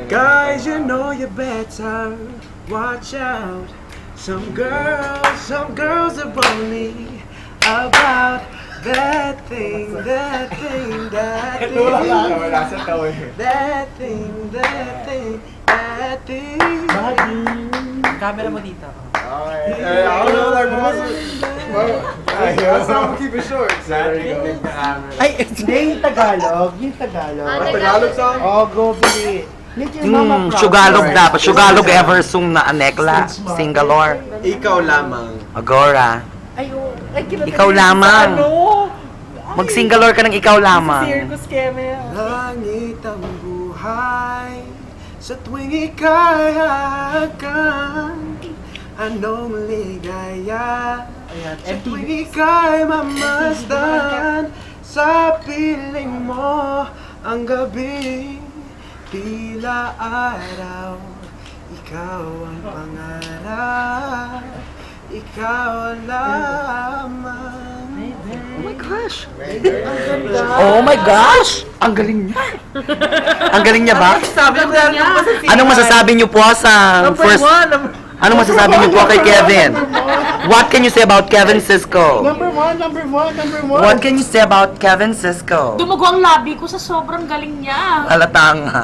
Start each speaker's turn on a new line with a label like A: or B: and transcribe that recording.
A: Guys, you know you better watch out. Some girls are only about that thing, that thing, that thing, that thing, that thing, that thing.
B: Camera mo dito.
A: Keep it short.
C: Ay, hindi yung Tagalog. Yung Tagalog.
A: Tagalog song?
C: Oh, go bili.
D: Sugalog dapat. Sugalog ever sung na anekla. Singalore.
A: Ikaw lamang.
D: Agora.
C: Ay, oh. Ay, kinatay
D: Ikaw
C: ko sa
D: lamang.
C: ano.
D: Mag-singalore ka ng ikaw lamang.
C: Circus Kemel.
A: Langit ang buhay sa tuwing ika'y hahagan. Anong ligaya sa tuwing ika'y mamasdan. Sa piling mo ang gabi tila araw. Ikaw ang pangarap, ikaw ang lamang.
D: Oh my gosh! Oh my gosh! Ang galing niya! Ang galing niya ba? Anong masasabi niyo po sa first... Anong masasabi niyo po kay Kevin? What can you say about Kevin Cisco?
C: Number one.
D: What can you say about Kevin Cisco?
E: Dumugo ang labi ko sa sobrang galing niya.
D: Halata nga.